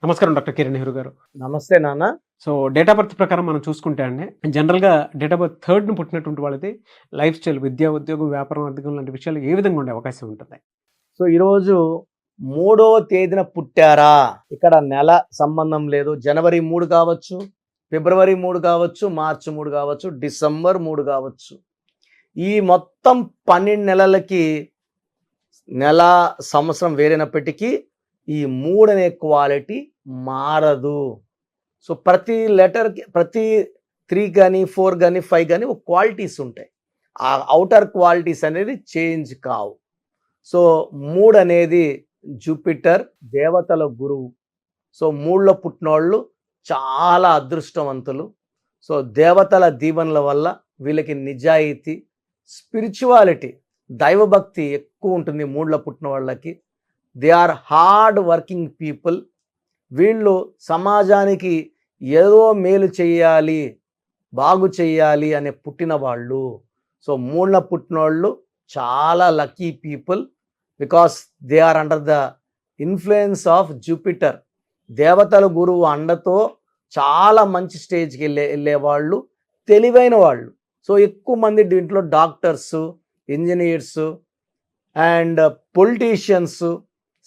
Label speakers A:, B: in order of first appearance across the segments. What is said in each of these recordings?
A: నమస్కారం డాక్టర్ కిరణ్ నెహ్రూ గారు.
B: నమస్తే నాన్న.
A: సో డేట్ ఆఫ్ బర్త్ ప్రకారం మనం చూసుకుంటే అండి, జనరల్‌గా డేట్ ఆఫ్ బర్త్ 3న పుట్టినటువంటి వాళ్ళది లైఫ్ స్టైల్, విద్య, ఉద్యోగం, వ్యాపారం, ఆర్థికం లాంటి విషయాలు ఏ విధంగా ఉండే అవకాశం ఉంటుంది?
B: సో ఈరోజు 3వ తేదీన పుట్టారా? ఇక్కడ నెల సంబంధం లేదు. జనవరి 3 కావచ్చు, ఫిబ్రవరి 3 కావచ్చు, మార్చి 3 కావచ్చు, డిసెంబర్ 3 కావచ్చు. ఈ మొత్తం 12 నెలలకి నెల, సంవత్సరం వేరైనప్పటికీ ఈ 3 అనే క్వాలిటీ మారదు. సో ప్రతి లెటర్‌కి, ప్రతి 3 గాని, 4 గాని, 5 గాని ఒక క్వాలిటీస్ ఉంటాయి. ఆ ఔటర్ క్వాలిటీస్ అనేది చేంజ్ కావు. సో 3 అనేది జూపిటర్, దేవతల గురువు. సో 3లో పుట్టినోళ్ళు చాలా అదృష్టవంతులు. సో దేవతల దీవెనల వల్ల వీళ్ళకి నిజాయితీ, స్పిరిచువాలిటీ, దైవభక్తి ఎక్కువ ఉంటుంది 3లో పుట్టిన వాళ్ళకి. They are hard working people. వీళ్ళు సమాజానికి ఏదో మేలు చేయాలి, బాగు చేయాలి అనే పుట్టిన వాళ్ళు. సో 3లో పుట్టినోళ్ళు చాలా lucky people because they are under the influence of Jupiter. దేవతల గురువు అండతో చాలా మంచి స్టేజ్కి వెళ్ళేవాళ్ళు, తెలివైన వాళ్ళు. సో ఎక్కువ మంది దీంట్లో doctors, engineers and politicians,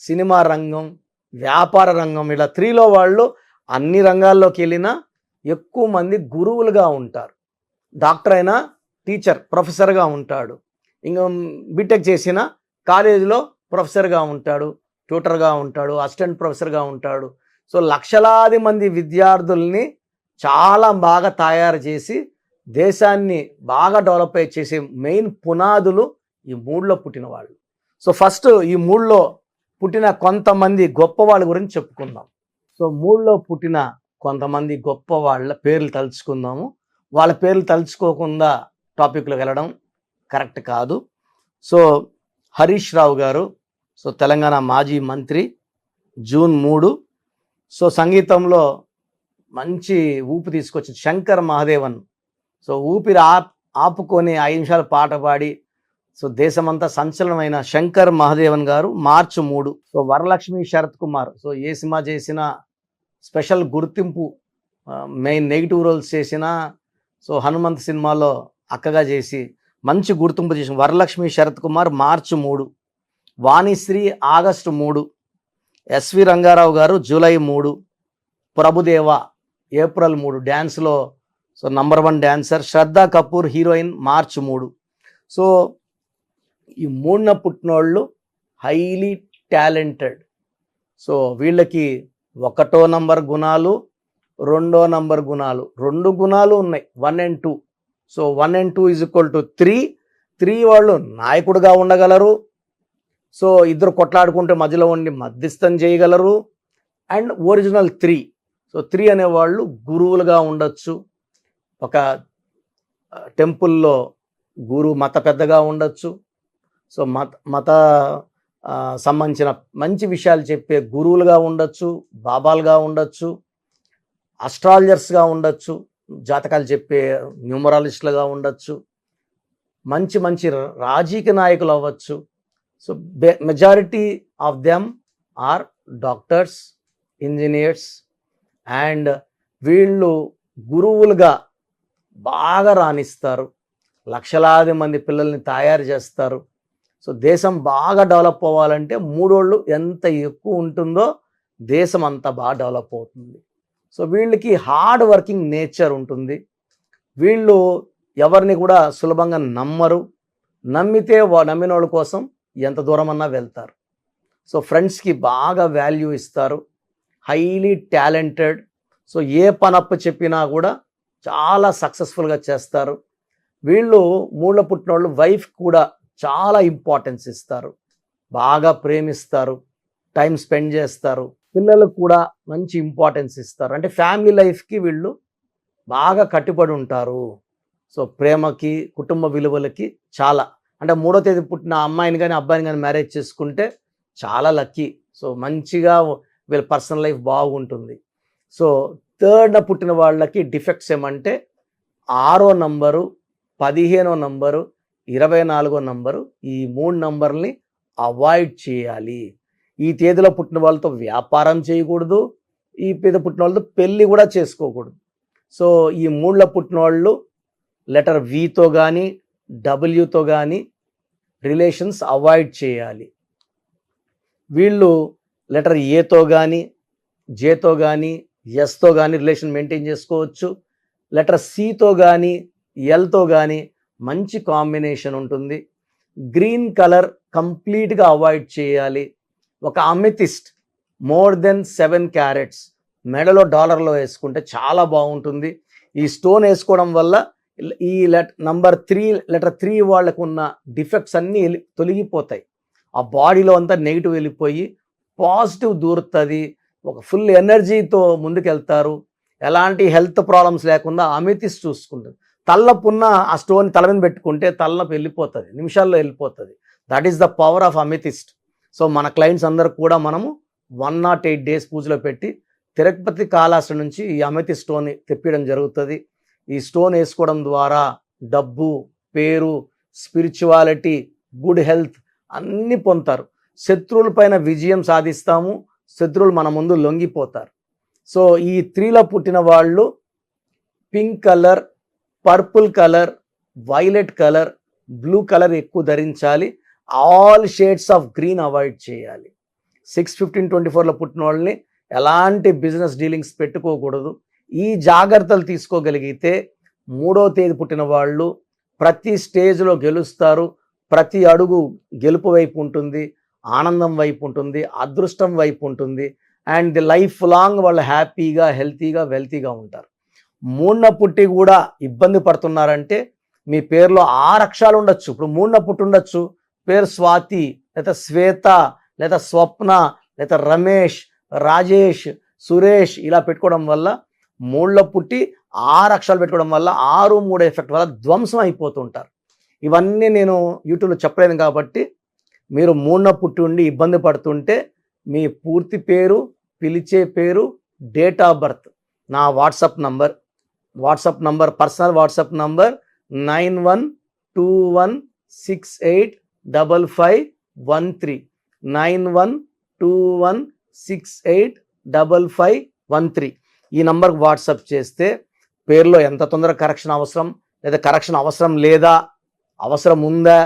B: cinema రంగం, వ్యాపార రంగం, ఇలా 3లో వాళ్ళు అన్ని రంగాల్లోకి వెళ్ళినా ఎక్కువ మంది గురువులుగా ఉంటారు. డాక్టర్ అయినా టీచర్, ప్రొఫెసర్గా ఉంటాడు. ఇంకా బీటెక్ చేసిన కాలేజీలో ప్రొఫెసర్గా ఉంటాడు, ట్యూటర్గా ఉంటాడు, అసిస్టెంట్ ప్రొఫెసర్గా ఉంటాడు. సో లక్షలాది మంది విద్యార్థుల్ని చాలా బాగా తయారు చేసి దేశాన్ని బాగా డెవలప్ చేసే మెయిన్ పునాదులు ఈ 3లో పుట్టిన వాళ్ళు. సో ఫస్ట్ ఈ 3లో పుట్టిన కొంతమంది గొప్ప వాళ్ళ గురించి చెప్పుకుందాం. సో 3లో పుట్టిన కొంతమంది గొప్ప వాళ్ళ పేర్లు తలుచుకుందాము. వాళ్ళ పేర్లు తలుచుకోకుండా టాపిక్లోకి వెళ్ళడం కరెక్ట్ కాదు. సో హరీష్ రావు గారు, సో తెలంగాణ మాజీ మంత్రి, జూన్ 3. సో సంగీతంలో మంచి ఊపు తీసుకొచ్చి శంకర్ మహాదేవన్. సో ఊపిరి ఆపుకొని 5 నిమిషాలు పాట పాడి సో దేశమంతా సంచలనమైన శంకర్ మహాదేవన్ గారు March 3. So Varalakshmi Sarath Kumar, so ఏ సినిమా చేసినా స్పెషల్ గుర్తింపు, మెయిన్ నెగిటివ్ రోల్స్ చేసిన, సో హనుమంత్ సినిమాలో అక్కగా చేసి మంచి గుర్తింపు చేసిన Varalakshmi Sarath Kumar March 3. Vanisri August 3. SV Ranga Rao July 3. Prabhudeva April 3, డ్యాన్స్లో so number 1 dancer. Shraddha Kapoor heroine March 3. So ఈ 3న పుట్టినోళ్ళు హైలీ టాలెంటెడ్. సో వీళ్ళకి 1వ నంబర్ గుణాలు, 2వ నంబర్ గుణాలు, 2 గుణాలు ఉన్నాయి, 1 and 2. So 1 and 2 = 3. 3 వాళ్ళు నాయకుడిగా ఉండగలరు. సో ఇద్దరు కొట్లాడుకుంటే మధ్యలో ఉండి మధ్యస్థం చేయగలరు. And original 3. సో 3 అనేవాళ్ళు గురువులుగా ఉండొచ్చు. ఒక టెంపుల్లో గురువు, మత పెద్దగా ఉండొచ్చు. సో మత సంబంధించిన మంచి విషయాలు చెప్పే గురువులుగా ఉండొచ్చు, బాబాలుగా ఉండొచ్చు, అస్ట్రాలజర్స్గా ఉండొచ్చు, జాతకాలు చెప్పే న్యూమరాలజిస్టులుగా ఉండొచ్చు, మంచి మంచి రాజకీయ నాయకులు అవ్వచ్చు. So majority of them are doctors, engineers. And వీళ్ళు గురువులుగా బాగా రాణిస్తారు, లక్షలాది మంది పిల్లల్ని తయారు చేస్తారు. సో దేశం బాగా డెవలప్ అవ్వాలంటే 3 ఎంత ఎక్కువ ఉంటుందో దేశం అంత బాగా డెవలప్ అవుతుంది. సో వీళ్ళకి హార్డ్ వర్కింగ్ నేచర్ ఉంటుంది. వీళ్ళు ఎవరిని కూడా సులభంగా నమ్మరు. నమ్మితే నమ్మిన వాళ్ళ కోసం ఎంత దూరమన్నా వెళ్తారు. సో ఫ్రెండ్స్కి బాగా వాల్యూ ఇస్తారు. Highly talented. సో ఏ పనప్ప చెప్పినా కూడా చాలా సక్సెస్ఫుల్గా చేస్తారు. వీళ్ళు 3లో పుట్టిన వాళ్ళు వైఫ్ కూడా చాలా ఇంపార్టెన్స్ ఇస్తారు, బాగా ప్రేమిస్తారు, టైం స్పెండ్ చేస్తారు. పిల్లలకు కూడా మంచి ఇంపార్టెన్స్ ఇస్తారు. అంటే ఫ్యామిలీ లైఫ్కి వీళ్ళు బాగా కట్టుబడి ఉంటారు. సో ప్రేమకి, కుటుంబ విలువలకి చాలా. అంటే 3వ తేదీ పుట్టిన అమ్మాయిని కానీ అబ్బాయిని కానీ మ్యారేజ్ చేసుకుంటే చాలా లక్కీ. సో మంచిగా వీళ్ళ పర్సనల్ లైఫ్ బాగుంటుంది. సో 3న పుట్టిన వాళ్ళకి డిఫెక్ట్స్ ఏమంటే 6వ నంబరు, 15వ నంబరు, 24వ నంబరు, ఈ 3 నంబర్ని అవాయిడ్ చేయాలి. ఈ తేదీలో పుట్టిన వాళ్ళతో వ్యాపారం చేయకూడదు, ఈ పేద పుట్టిన వాళ్ళతో పెళ్ళి కూడా చేసుకోకూడదు. సో ఈ 3ల పుట్టిన వాళ్ళు లెటర్ వితో కానీ డబ్ల్యూతో కానీ రిలేషన్స్ అవాయిడ్ చేయాలి. వీళ్ళు లెటర్ ఏతో కానీ జేతో కానీ ఎస్తో కానీ రిలేషన్ మెయింటైన్ చేసుకోవచ్చు. లెటర్ సితో కానీ ఎల్తో కానీ మంచి కాంబినేషన్ ఉంటుంది. గ్రీన్ కలర్ కంప్లీట్గా అవాయిడ్ చేయాలి. ఒక అమెథిస్ట్ మోర్ దెన్ 7 క్యారెట్స్ మెడలో డాలర్లో వేసుకుంటే చాలా బాగుంటుంది. ఈ స్టోన్ వేసుకోవడం వల్ల ఈ లెటర్ 3 వాళ్ళకు ఉన్న డిఫెక్ట్స్ అన్నీ తొలగిపోతాయి. ఆ బాడీలో అంతా నెగిటివ్ వెళ్ళిపోయి పాజిటివ్ దూరుతుంది. ఒక ఫుల్ ఎనర్జీతో ముందుకెళ్తారు. ఎలాంటి హెల్త్ ప్రాబ్లమ్స్ లేకుండా అమెథిస్ట్ చూసుకుంటుంది. తలనొప్పున్న ఆ స్టోన్ తల మీద పెట్టుకుంటే తలనొప్పి వెళ్ళిపోతుంది, నిమిషాల్లో వెళ్ళిపోతుంది. That is the power of amethyst. So మన క్లయింట్స్ అందరికి కూడా మనము 108 డేస్ పూజలో పెట్టి తిరుపతి కాళహస్తి నుంచి ఈ అమెథిస్ట్ స్టోన్ తెప్పించడం జరుగుతుంది. ఈ స్టోన్ వేసుకోవడం ద్వారా డబ్బు, పేరు, స్పిరిచువాలిటీ, గుడ్ హెల్త్ అన్నీ పొందుతారు. శత్రువుల పైన విజయం సాధిస్తాము. శత్రువులు మన ముందు లొంగిపోతారు. సో ఈ 3ల పుట్టిన వాళ్ళు pink colour, purple colour, violet colour, blue colour ఎక్కువ ధరించాలి. All shades of green avoid చేయాలి. 6/15/24లో పుట్టిన వాళ్ళని ఎలాంటి బిజినెస్ డీలింగ్స్ పెట్టుకోకూడదు. ఈ జాగ్రత్తలు తీసుకోగలిగితే 3వ తేదీ పుట్టిన వాళ్ళు ప్రతి స్టేజ్లో గెలుస్తారు. ప్రతి అడుగు గెలుపు వైపు ఉంటుంది, ఆనందం వైపు ఉంటుంది, అదృష్టం వైపు ఉంటుంది. అండ్ ది లైఫ్ లాంగ్ వాళ్ళు హ్యాపీగా, హెల్తీగా, వెల్తీగా ఉంటారు. 3న పుట్టి కూడా ఇబ్బంది పడుతున్నారంటే మీ పేరులో 6 అక్షరాలు ఉండొచ్చు. ఇప్పుడు 3న పుట్టి ఉండొచ్చు, పేరు స్వాతి, లేదా శ్వేత, లేదా స్వప్న, లేదా రమేష్, రాజేష్, సురేష్ ఇలా పెట్టుకోవడం వల్ల 3ల పుట్టి 6 అక్షరాలు పెట్టుకోవడం వల్ల 6-3 ఎఫెక్ట్ వల్ల ధ్వంసం అయిపోతుంటారు. ఇవన్నీ నేను యూట్యూబ్లో చెప్పలేను కాబట్టి మీరు 3న పుట్టి ఉండి ఇబ్బంది పడుతుంటే మీ పూర్తి పేరు, పిలిచే పేరు, డేట్ ఆఫ్ బర్త్, నా WhatsApp number personal WhatsApp number 9121685513 9121685513 ఈ నంబర్కి వాట్సాప్ చేస్తే పేరులో ఎంత తొందరగా కరెక్షన్ అవసరం, లేదా కరెక్షన్ అవసరం లేదా, అవసరం ఉందా,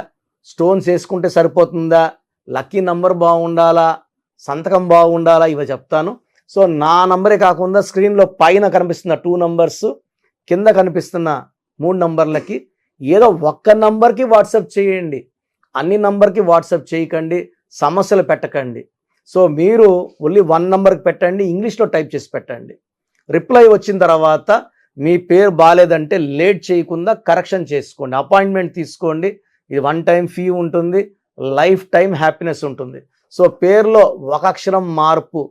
B: స్టోన్స్ వేసుకుంటే సరిపోతుందా, లక్కీ నంబర్ బాగుండాలా, సంతకం బాగుండాలా, ఇవి చెప్తాను. సో నా నంబరే కాకుండా స్క్రీన్లో పైన కనిపిస్తున్న 2 నంబర్స్, కింద కనిపిస్తున్న 3 నంబర్లకి ఏదో ఒక్క నంబర్కి వాట్సాప్ చేయండి. అన్ని నంబర్కి వాట్సాప్ చేయకండి, సమస్యలు పెట్టకండి. సో మీరు ఓన్లీ 1 నంబర్కి పెట్టండి, ఇంగ్లీష్లో టైప్ చేసి పెట్టండి. రిప్లై వచ్చిన తర్వాత మీ పేరు బాగాలేదంటే లేట్ చేయకుండా కరెక్షన్ చేసుకోండి, అపాయింట్మెంట్ తీసుకోండి. ఇది 1 టైం ఫీ ఉంటుంది, లైఫ్ టైం హ్యాపీనెస్ ఉంటుంది. సో పేరులో 1 అక్షరం మార్పు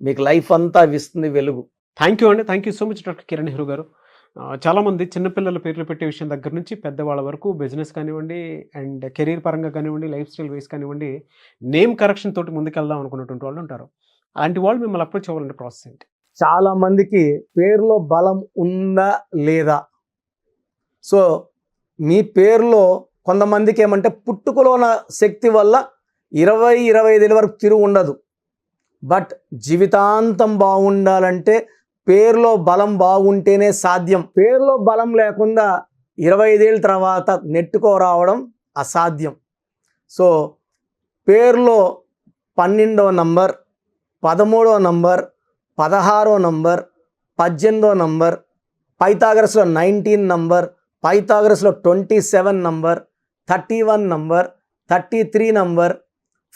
B: మీకు లైఫ్ అంతా ఇస్తుంది వెలుగు.
A: థ్యాంక్ యూ అండి. Thank you so much doctor Kiran Nehru గారు. చాలామంది చిన్నపిల్లల పేర్లు పెట్టే విషయం దగ్గర నుంచి పెద్దవాళ్ళ వరకు బిజినెస్ కానివ్వండి, అండ్ కెరీర్ పరంగా కానివ్వండి, లైఫ్ స్టైల్ వైస్ కానివ్వండి, నేమ్ కరెక్షన్ తోటి ముందుకెళ్దాం అనుకున్నటువంటి వాళ్ళు ఉంటారు. అలాంటి వాళ్ళు మిమ్మల్ని అప్రోచ్ అవ్వాలంటే ప్రాసెస్ ఏంటి?
B: చాలా మందికి పేరులో బలం ఉందా లేదా, సో మీ పేరులో కొంతమందికి ఏమంటే పుట్టుకలో ఉన్న శక్తి వల్ల 20-25 ఏళ్ళ వరకు తిరుగు ఉండదు. బట్ జీవితాంతం బాగుండాలంటే పేరులో బలం బాగుంటేనే సాధ్యం. పేరులో బలం లేకుండా 25 ఏళ్ళ తర్వాత నెట్టుకోరావడం అసాధ్యం. సో పేరులో 12వ నంబర్, 13వ నంబర్, 16వ నంబర్, 18వ నంబర్, పైథాగరస్లో 19 నంబర్, పైథాగరస్లో 27 number, 31 number, 33 number,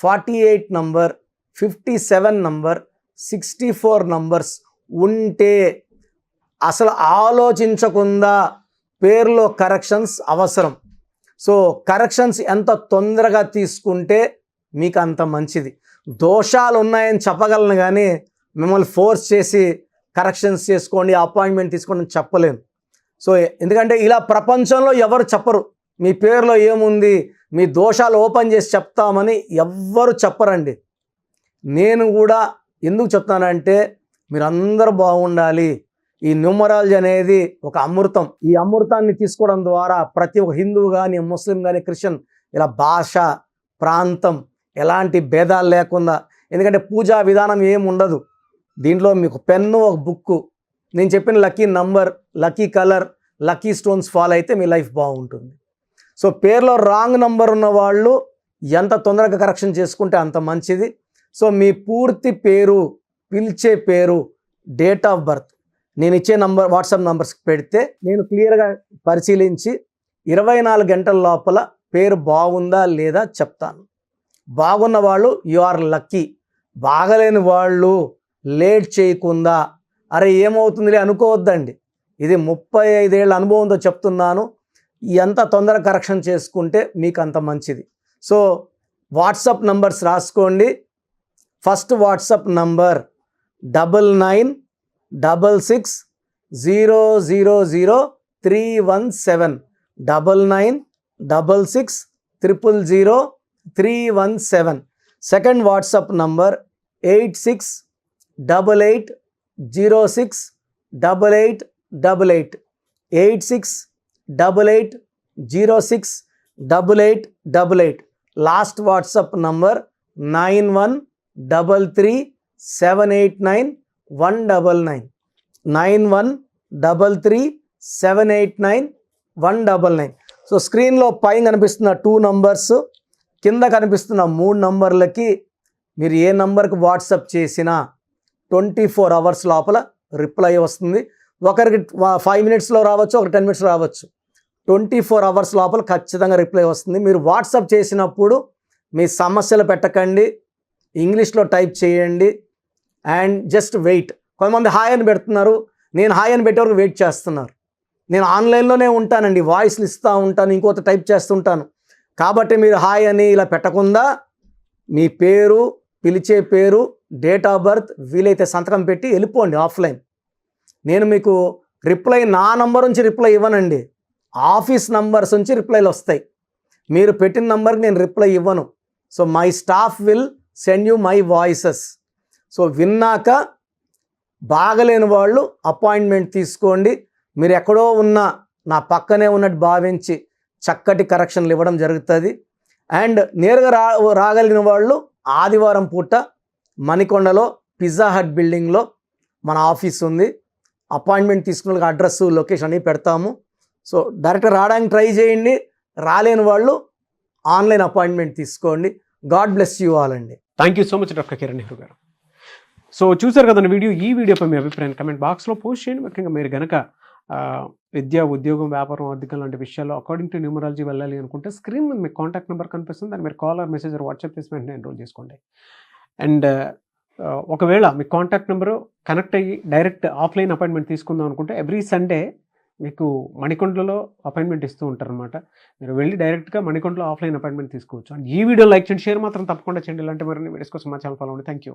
B: 48 number, 57 number, 64 numbers ఉంటే అసలు ఆలోచించకుండా పేరులో కరెక్షన్స్ అవసరం. సో కరెక్షన్స్ ఎంత తొందరగా తీసుకుంటే మీకు అంత మంచిది. దోషాలు ఉన్నాయని చెప్పగలను కానీ మిమ్మల్ని ఫోర్స్ చేసి కరెక్షన్స్ చేసుకోండి, అపాయింట్మెంట్ తీసుకోండి అని చెప్పలేను. సో ఎందుకంటే ఇలా ప్రపంచంలో ఎవరు చెప్పరు. మీ పేరులో ఏముంది, మీ దోషాలు ఓపెన్ చేసి చెప్తామని ఎవ్వరు చెప్పరండి. నేను కూడా ఎందుకు చెప్తానంటే మీరందరూ బాగుండాలి. ఈ న్యూమరాలజీ అనేది ఒక అమృతం. ఈ అమృతాన్ని తీసుకోవడం ద్వారా ప్రతి ఒక్క హిందువు కానీ, ముస్లిం కానీ, క్రిస్టియన్ ఇలా భాష, ప్రాంతం ఎలాంటి భేదాలు లేకుండా, ఎందుకంటే పూజా విధానం ఏముండదు. దీంట్లో మీకు పెన్ను, ఒక బుక్కు, నేను చెప్పిన lucky number, lucky colour, lucky stones follow అయితే మీ లైఫ్ బాగుంటుంది. సో పేరులో రాంగ్ నంబర్ ఉన్న వాళ్ళు ఎంత తొందరగా కరెక్షన్ చేసుకుంటే అంత మంచిది. సో మీ పూర్తి పేరు, పిలిచే పేరు, డేట్ ఆఫ్ బర్త్ నేను ఇచ్చే నంబర్, వాట్సాప్ నంబర్స్కి పెడితే నేను క్లియర్గా పరిశీలించి 24 గంటల లోపల పేరు బాగుందా లేదా చెప్తాను. బాగున్న వాళ్ళు యు ఆర్ లక్కీ. బాగలేని వాళ్ళు లేట్ చేయకుండా అరే ఏమవుతుందిలే అనుకోవద్దండి. ఇది 35 ఏళ్ళ అనుభవంతో చెప్తున్నాను. ఎంత తొందరగా కరెక్షన్ చేసుకుంటే మీకు అంత మంచిది. సో వాట్సాప్ నంబర్స్ రాసుకోండి. First WhatsApp number 9966000317 9966000317. Second WhatsApp number 8688068888 8688068888. Last WhatsApp number 9133789199 9133789199. So స్క్రీన్లో పైన కనిపిస్తున్న 2 నంబర్స్, కింద కనిపిస్తున్న 3 నంబర్లకి మీరు ఏ నంబర్కి వాట్సాప్ చేసినా 24 అవర్స్ లోపల రిప్లై వస్తుంది. ఒకరికి 5 మినిట్స్లో రావచ్చు, ఒకరికి 10 మినిట్స్లో రావచ్చు. 24 అవర్స్ లోపల ఖచ్చితంగా రిప్లై వస్తుంది. మీరు వాట్సాప్ చేసినప్పుడు మీ సమస్యలు పెట్టకండి, ఇంగ్లీష్లో టైప్ చేయండి అండ్ జస్ట్ వెయిట్. కొంతమంది హాయ్ అని పెడుతున్నారు, నేను హాయ్ అని పెట్టే వరకు వెయిట్ చేస్తున్నారు. నేను ఆన్లైన్లోనే ఉంటానండి, వాయిస్లు ఇస్తూ ఉంటాను, ఇంకొక టైప్ చేస్తుంటాను. కాబట్టి మీరు హాయ్ అని ఇలా పెట్టకుండా మీ పేరు, పిలిచే పేరు, డేట్ ఆఫ్ బర్త్, వీలైతే సంతకం పెట్టి వెళ్ళిపోండి ఆఫ్లైన్. నేను మీకు రిప్లై నా నంబర్ నుంచి రిప్లై ఇవ్వనండి, ఆఫీస్ నంబర్స్ నుంచి రిప్లైలు వస్తాయి. మీరు పెట్టిన నంబర్కి నేను రిప్లై ఇవ్వను. So my staff will send you my voices. So విన్నాక బాగలేని వాళ్ళు అపాయింట్మెంట్ తీసుకోండి. మీరు ఎక్కడో ఉన్న నా పక్కనే ఉన్నట్టు భావించి చక్కటి కరెక్షన్లు ఇవ్వడం జరుగుతుంది. అండ్ నేరుగా రాగలిగిన వాళ్ళు ఆదివారం పూట మణికొండలో పిజ్జా హట్ బిల్డింగ్లో మన ఆఫీస్ ఉంది. అపాయింట్మెంట్ తీసుకున్న అడ్రస్, లొకేషన్ అన్నీ పెడతాము. సో డైరెక్ట్గా రావడానికి ట్రై చేయండి. రాలేని వాళ్ళు ఆన్లైన్ అపాయింట్మెంట్ తీసుకోండి. గాడ్ బ్లెస్ యూ ఆల్ అండి.
A: Thank you so much doctor Kiran Nehru గారు. సో చూసారు కదా వీడియో. ఈ వీడియోపై మీ అభిప్రాయం కమెంట్ బాక్స్లో పోస్ట్ చేయండి. ముఖ్యంగా మీరు కనుక విద్య, ఉద్యోగం, వ్యాపారం, ఆర్థికం లాంటి విషయాల్లో అకార్డింగ్ టు న్యూమరాలజీ వెళ్ళాలి అనుకుంటే స్క్రీన్ మీద మీకు కాంటాక్ట్ నెంబర్ కనిపిస్తుంది, దాన్ని మీరు కాల్ ఆర్ మెసేజ్ వాట్సాప్ చేసి వెంటనే ఎన్రోల్ చేసుకోండి. అండ్ ఒకవేళ మీ కాంటాక్ట్ నెంబరు కనెక్ట్ అయ్యి డైరెక్ట్ ఆఫ్లైన్ అపాయింట్మెంట్ తీసుకుందాం అనుకుంటే ఎవ్రీ సండే మీకు మణికొండలో అపాయింట్మెంట్ ఇస్తూ ఉంటారు అనమాట. మీరు వెళ్ళి డైరెక్ట్గా మణికొండలో ఆఫ్లైన్ అపాయింట్మెంట్ తీసుకోవచ్చు. అండ్ ఈ వీడియో లైక్ చేయండి, షేర్ మాత్రం తప్పకుండా చేయండి. ఇలాంటి మరిన్ని వీడియోస్ కోసం మా ఛానల్ ఫాలో అవ్వండి. Thank you.